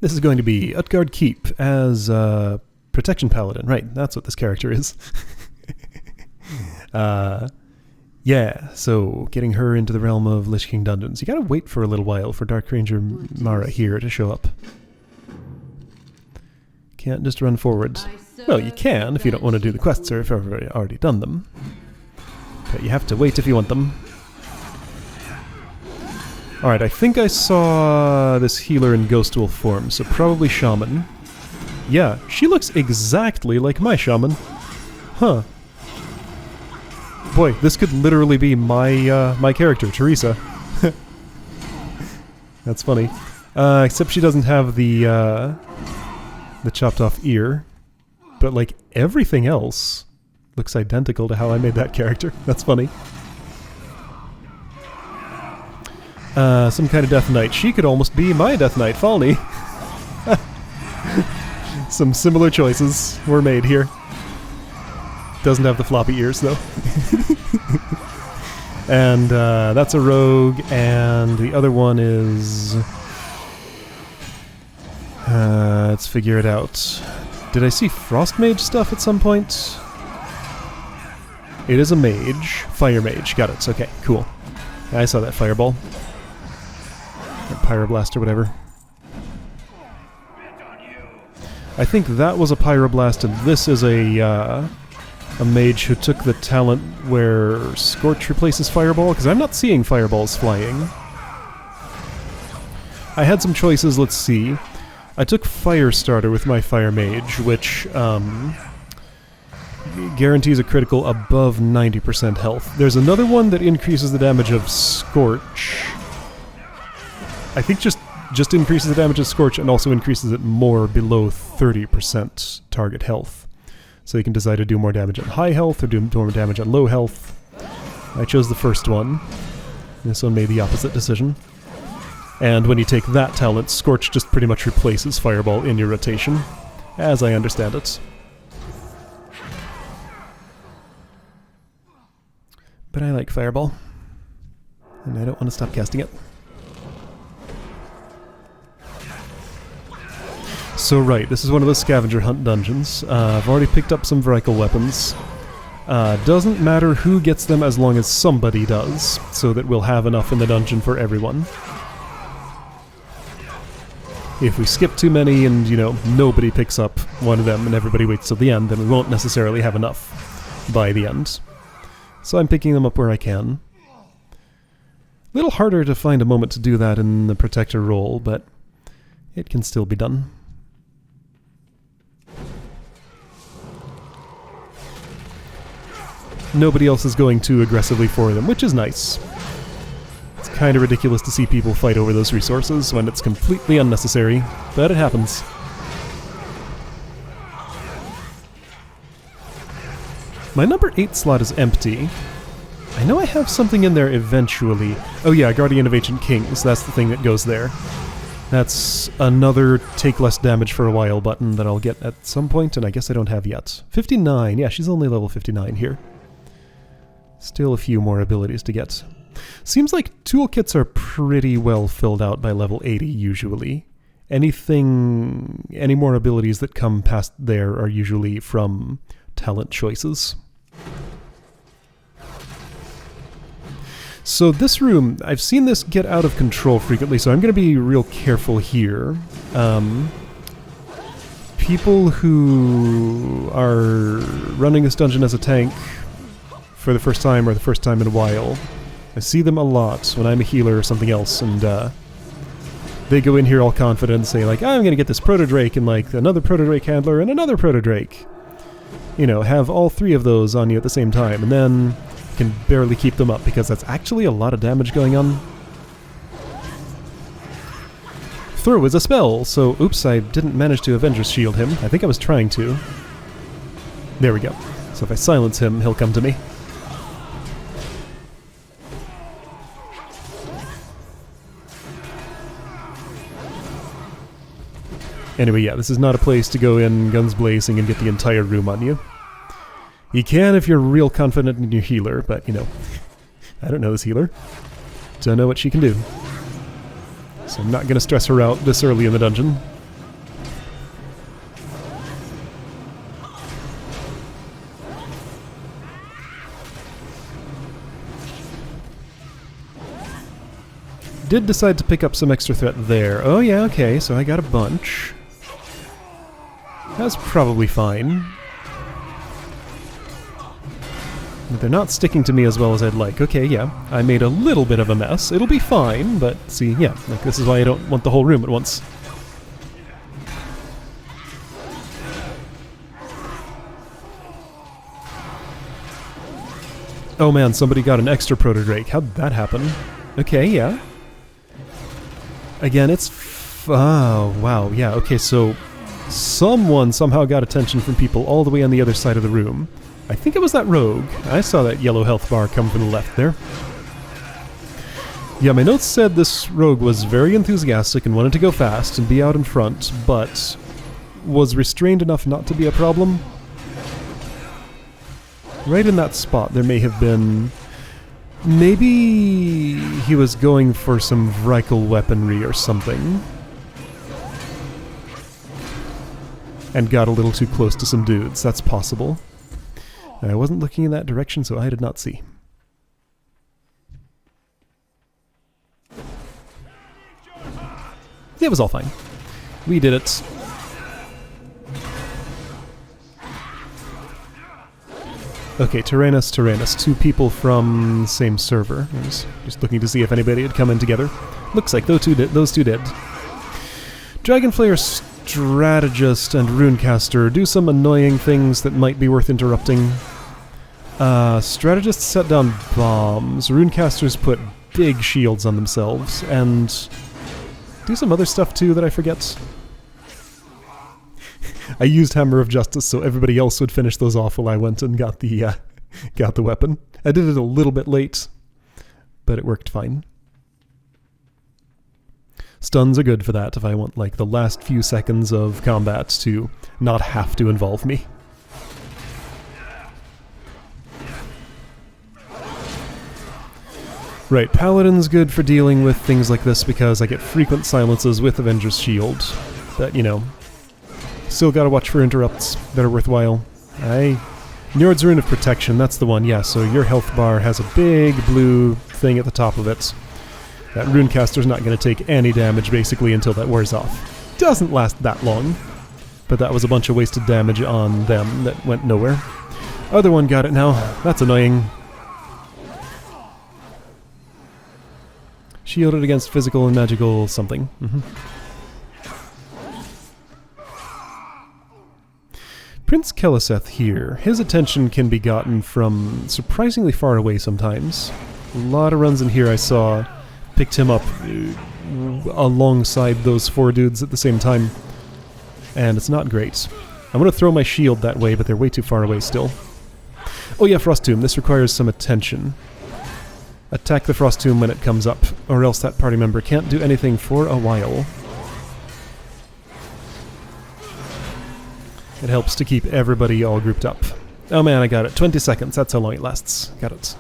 This is going to be Utgarde Keep as Protection Paladin. Right, that's what this character is. Yeah, so getting her into the realm of Lich King dungeons. You gotta wait for a little while for Dark Ranger Mara here to show up. Can't just run forward. Well, you can if you don't want to do the quests or if you've already done them. But you have to wait if you want them. Alright, I think I saw this healer in Ghost Wolf form, so probably Shaman. Yeah, she looks exactly like my Shaman. Huh. Boy, this could literally be my my character, Teresa. That's funny. Except she doesn't have the chopped off ear. But like everything else looks identical to how I made that character. That's funny. Some kind of Death Knight. She could almost be my Death Knight, Falny. Some similar choices were made here. Doesn't have the floppy ears, though. And that's a rogue, and the other one is... let's figure it out. Did I see Frost Mage stuff at some point? It is a mage. Fire Mage. Got it. Okay, cool. I saw that fireball. Or pyroblast or whatever. I think that was a pyroblast, and this is a mage who took the talent where Scorch replaces fireball, because I'm not seeing fireballs flying. I had some choices, let's see. I took Firestarter with my Fire Mage, which guarantees a critical above 90% health. There's another one that increases the damage of Scorch. I think just increases the damage of Scorch and also increases it more below 30% target health. So you can decide to do more damage on high health or do more damage on low health. I chose the first one. This one made the opposite decision. And when you take that talent, Scorch just pretty much replaces Fireball in your rotation, as I understand it. But I like Fireball, and I don't want to stop casting it. So right, this is one of those scavenger hunt dungeons. I've already picked up some Vrykul weapons. Doesn't matter who gets them as long as somebody does, so that we'll have enough in the dungeon for everyone. If we skip too many and, you know, nobody picks up one of them and everybody waits till the end, then we won't necessarily have enough by the end. So I'm picking them up where I can. A little harder to find a moment to do that in the Protector role, but it can still be done. Nobody else is going too aggressively for them, which is nice. It's kind of ridiculous to see people fight over those resources when it's completely unnecessary, but it happens. My number 8 slot is empty. I know I have something in there eventually. Oh yeah, Guardian of Ancient Kings, that's the thing that goes there. That's another take less damage for a while button that I'll get at some point, and I guess I don't have yet. 59, yeah, she's only level 59 here. Still a few more abilities to get. Seems like toolkits are pretty well filled out by level 80 usually. Any more abilities that come past there are usually from talent choices. So this room, I've seen this get out of control frequently, so I'm going to be real careful here. People who are running this dungeon as a tank for the first time or the first time in a while, I see them a lot when I'm a healer or something else, and they go in here all confident and say like, I'm going to get this Proto-Drake and like another Proto-Drake handler and another Proto-Drake. You know, have all three of those on you at the same time, and then you can barely keep them up because that's actually a lot of damage going on. Throw is a spell, so oops, I didn't manage to Avenger's Shield him. I think I was trying to. There we go. So if I silence him, he'll come to me. Anyway, yeah, this is not a place to go in guns blazing and get the entire room on you. You can if you're real confident in your healer, but, you know, I don't know this healer. Don't know what she can do. So I'm not going to stress her out this early in the dungeon. Did decide to pick up some extra threat there. Oh yeah, okay, so I got a bunch. That's probably fine. But they're not sticking to me as well as I'd like. Okay, yeah, I made a little bit of a mess. It'll be fine, but see, yeah, like this is why I don't want the whole room at once. Oh man, somebody got an extra proto-drake. How'd that happen? Okay, yeah. Again, it's... oh, wow, yeah, okay, so... someone somehow got attention from people all the way on the other side of the room. I think it was that rogue. I saw that yellow health bar come from the left there. Yeah, my notes said this rogue was very enthusiastic and wanted to go fast and be out in front, but was restrained enough not to be a problem. Right in that spot there may have been... maybe he was going for some Vrykul weaponry or something. And got a little too close to some dudes. That's possible. I wasn't looking in that direction, so I did not see. It was all fine. We did it. Okay, Tyrannus. Two people from the same server. I was just looking to see if anybody had come in together. Looks like those two did. Dragonflayer Strategist and Runecaster do some annoying things that might be worth interrupting. Strategists set down bombs. Runecasters put big shields on themselves, and do some other stuff too that I forget. I used Hammer of Justice so everybody else would finish those off while I went and got the weapon. I did it a little bit late, but it worked fine. Stuns are good for that if I want like the last few seconds of combat to not have to involve me. Right, Paladin's good for dealing with things like this because I get frequent silences with Avenger's Shield. But, you know, still gotta watch for interrupts that are worthwhile. Njord's Rune of Protection, that's the one, yeah, so your health bar has a big blue thing at the top of it. That Runecaster's not going to take any damage, basically, until that wears off. Doesn't last that long, but that was a bunch of wasted damage on them that went nowhere. Other one got it now. That's annoying. Shielded against physical and magical something. Prince Keliseth here. His attention can be gotten from surprisingly far away sometimes. A lot of runs in here I saw picked him up alongside those four dudes at the same time. And it's not great. I'm going to throw my shield that way, but they're way too far away still. Oh yeah, Frost Tomb. This requires some attention. Attack the Frost Tomb when it comes up, or else that party member can't do anything for a while. It helps to keep everybody all grouped up. Oh man, I got it. 20 seconds. That's how long it lasts. Got it.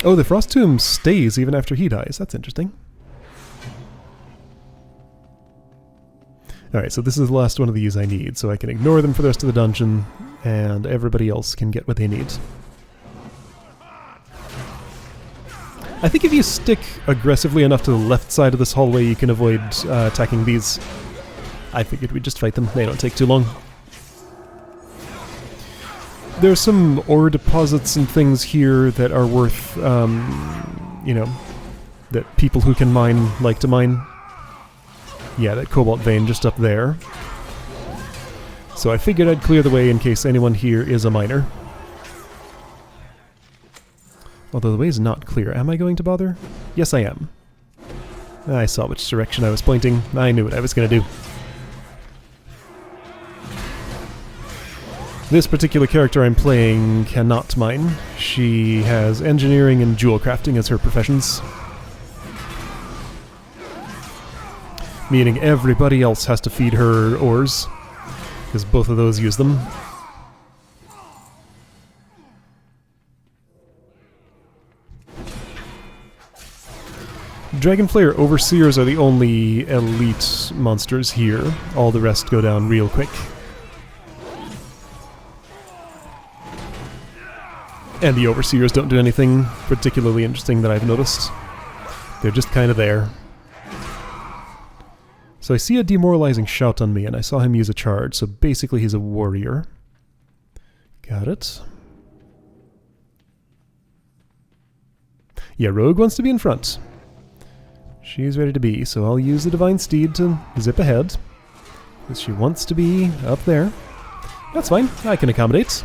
Oh, the Frost Tomb stays even after he dies. That's interesting. Alright, so this is the last one of these I need, so I can ignore them for the rest of the dungeon, and everybody else can get what they need. I think if you stick aggressively enough to the left side of this hallway, you can avoid attacking these. I figured we'd just fight them. They don't take too long. There's some ore deposits and things here that are worth, you know, that people who can mine like to mine. Yeah, that cobalt vein just up there. So I figured I'd clear the way in case anyone here is a miner. Although the way is not clear. Am I going to bother? Yes, I am. I saw which direction I was pointing. I knew what I was going to do. This particular character I'm playing cannot mine. She has engineering and jewel crafting as her professions. Meaning everybody else has to feed her ores, because both of those use them. Dragonflayer Overseers are the only elite monsters here. All the rest go down real quick. And the Overseers don't do anything particularly interesting that I've noticed. They're just kind of there. So I see a demoralizing shout on me, and I saw him use a charge, so basically he's a warrior. Got it. Yeah, Rogue wants to be in front. She's ready to be, so I'll use the Divine Steed to zip ahead. Because she wants to be up there. That's fine, I can accommodate.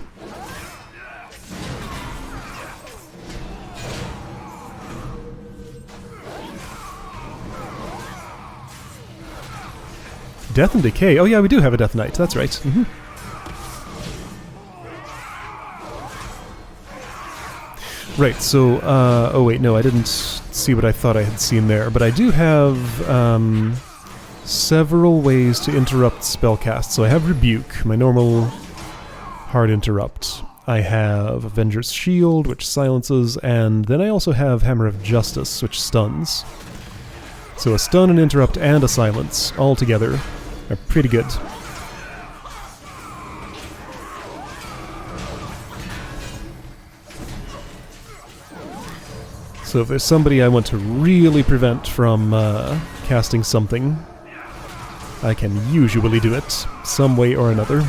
Death and Decay. Oh yeah, we do have a Death Knight. That's right. Mm-hmm. Right, so, oh wait, no, I didn't see what I thought I had seen there, but I do have several ways to interrupt spellcasts. So I have Rebuke, my normal hard interrupt. I have Avenger's Shield, which silences, and then I also have Hammer of Justice, which stuns. So a stun, an interrupt, and a silence, all together, are pretty good. So if there's somebody I want to really prevent from casting something, I can usually do it, some way or another.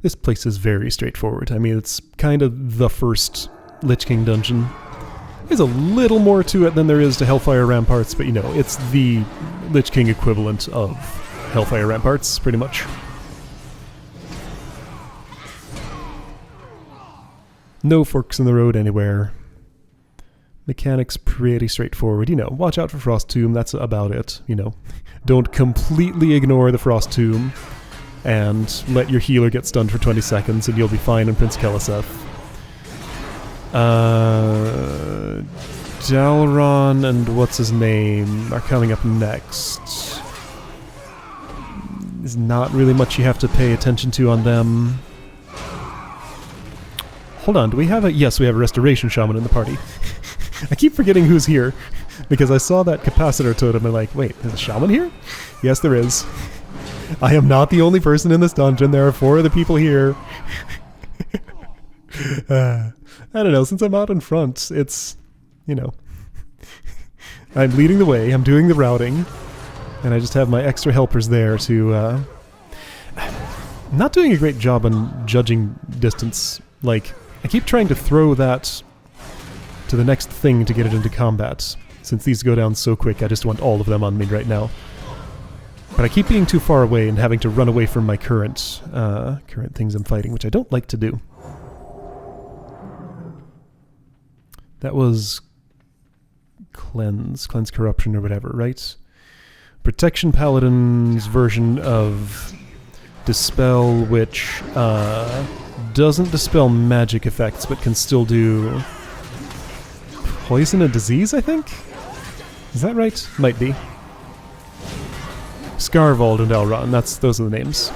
This place is very straightforward. I mean, it's kind of the first Lich King dungeon. There's a little more to it than there is to Hellfire Ramparts, but you know, it's the Lich King equivalent of Hellfire Ramparts, pretty much. No forks in the road anywhere. Mechanics pretty straightforward. You know, watch out for Frost Tomb, that's about it. You know, don't completely ignore the Frost Tomb, and let your healer get stunned for 20 seconds, and you'll be fine in Prince Keleseth. Dalron and what's-his-name are coming up next. There's not really much you have to pay attention to on them. Hold on, do we have a... Yes, we have a Restoration Shaman in the party. I keep forgetting who's here, because I saw that Capacitor totem and I'm like, wait, there's a Shaman here? Yes, there is. I am not the only person in this dungeon, there are 4 other people here. I don't know, since I'm out in front, it's, you know... I'm leading the way, I'm doing the routing, and I just have my extra helpers there to, I'm not doing a great job on judging distance. Like, I keep trying to throw that to the next thing to get it into combat. Since these go down so quick, I just want all of them on me right now. But I keep being too far away and having to run away from my current things I'm fighting, which I don't like to do. That was Cleanse Corruption or whatever, right? Protection Paladin's version of Dispel, which doesn't dispel magic effects, but can still do poison and disease, I think? Is that right? Might be. Scarvold and Elron, those are the names.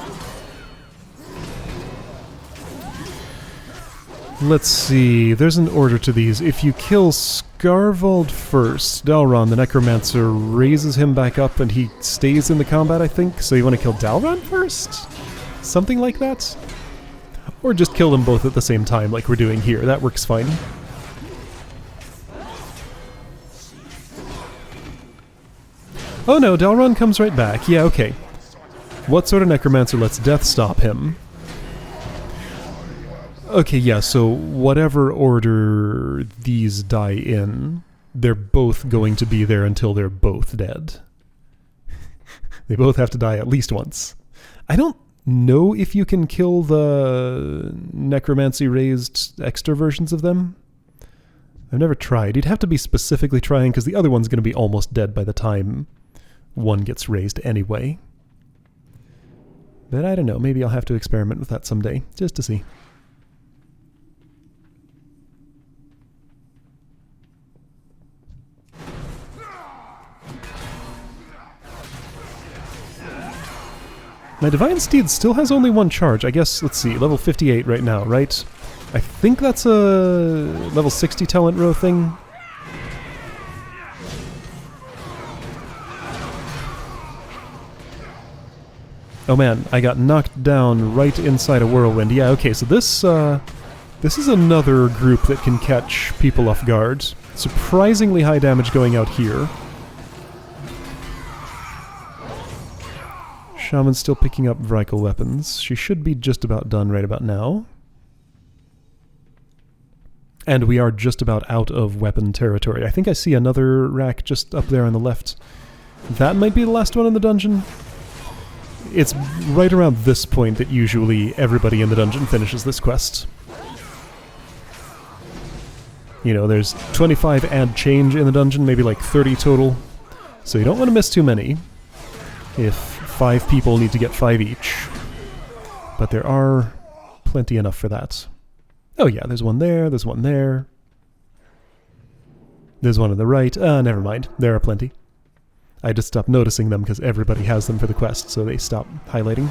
Let's see, there's an order to these. If you kill Scarvold first, Dalron, the Necromancer, raises him back up and he stays in the combat, I think. So you want to kill Dalron first? Something like that? Or just kill them both at the same time like we're doing here. That works fine. Oh no, Dalron comes right back. Yeah, okay. What sort of Necromancer lets death stop him? Okay, yeah, so whatever order these die in, they're both going to be there until they're both dead. They both have to die at least once. I don't know if you can kill the necromancy-raised extra versions of them. I've never tried. You'd have to be specifically trying, because the other one's going to be almost dead by the time one gets raised anyway. But I don't know, maybe I'll have to experiment with that someday, just to see. My Divine Steed still has only one charge. I guess, let's see, level 58 right now, right? I think that's a level 60 talent row thing. Oh man, I got knocked down right inside a whirlwind. Yeah, okay, so this is another group that can catch people off guard. Surprisingly high damage going out here. Shaman's still picking up Vrykul weapons. She should be just about done right about now. And we are just about out of weapon territory. I think I see another rack just up there on the left. That might be the last one in the dungeon. It's right around this point that usually everybody in the dungeon finishes this quest. You know, there's 25 and change in the dungeon, maybe like 30 total. So you don't want to miss too many. If 5 people need to get 5 each. But there are plenty enough for that. Oh yeah, there's one there, there's one there. There's one on the right. Never mind. There are plenty. I just stopped noticing them because everybody has them for the quest, so they stop highlighting.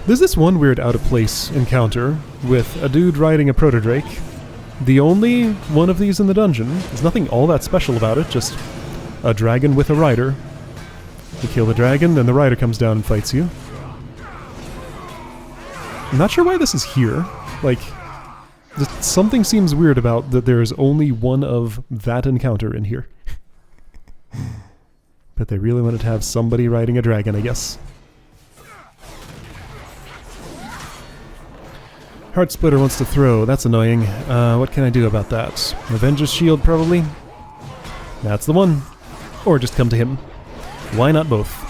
There's this one weird out-of-place encounter with a dude riding a proto-drake. The only one of these in the dungeon. There's nothing all that special about it, just a dragon with a rider. You kill the dragon, then the rider comes down and fights you. I'm not sure why this is here. Like, something seems weird about that there is only one of that encounter in here. But they really wanted to have somebody riding a dragon, I guess. Heart Splitter wants to throw. That's annoying. What can I do about that? Avenger's Shield, probably? That's the one. Or just come to him. Why not both?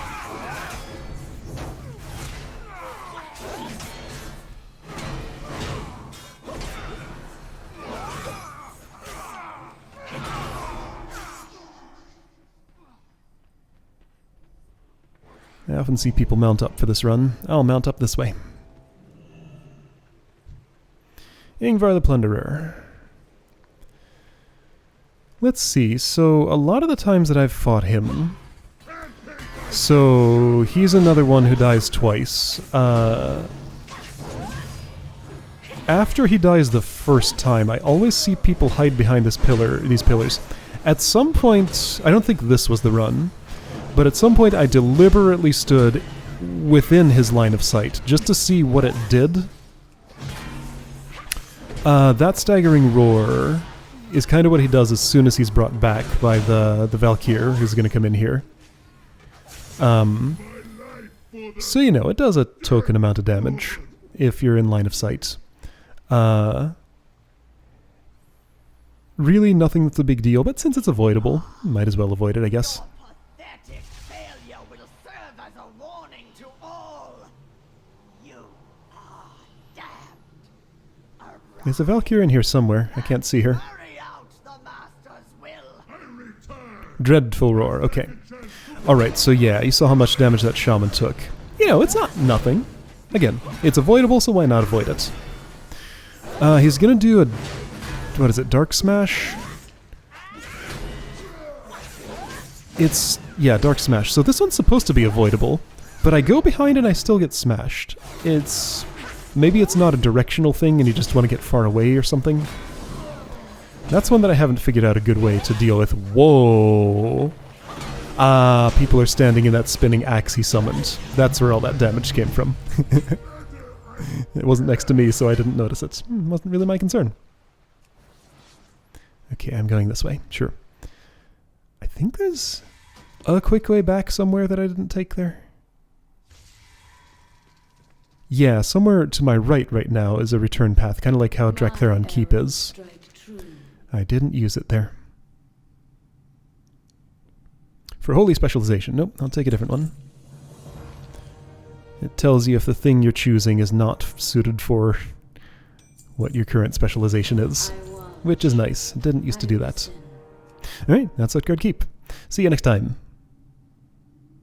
I often see people mount up for this run. I'll mount up this way. Ingvar the Plunderer. Let's see, so a lot of the times that I've fought him... So, he's another one who dies twice. After he dies the first time, I always see people hide behind these pillars. At some point, I don't think this was the run, but at some point I deliberately stood within his line of sight, just to see what it did. That Staggering Roar is kind of what he does as soon as he's brought back by the Valkyr, who's going to come in here. So, you know, it does a token amount of damage if you're in line of sight. Really nothing that's a big deal, but since it's avoidable, might as well avoid it, I guess. There's a Valkyr in here somewhere. I can't see her. Dreadful Roar, okay. Alright, so yeah, you saw how much damage that shaman took. You know, it's not nothing. Again, it's avoidable, so why not avoid it? He's gonna do a... What is it, Dark Smash? It's... yeah, Dark Smash. So this one's supposed to be avoidable, but I go behind and I still get smashed. It's... maybe it's not a directional thing and you just want to get far away or something. That's one that I haven't figured out a good way to deal with. Whoa! People are standing in that spinning axe he summoned. That's where all that damage came from. It wasn't next to me, so I didn't notice it. Wasn't really my concern. Okay, I'm going this way. Sure. I think there's a quick way back somewhere that I didn't take there. Yeah, somewhere to my right now is a return path, kind of like how Draktheron Keep is. I didn't use it there. For Holy Specialization. Nope, I'll take a different one. It tells you if the thing you're choosing is not suited for what your current specialization is, which is nice. It didn't used to do that. Alright, that's Utgarde Keep. See you next time.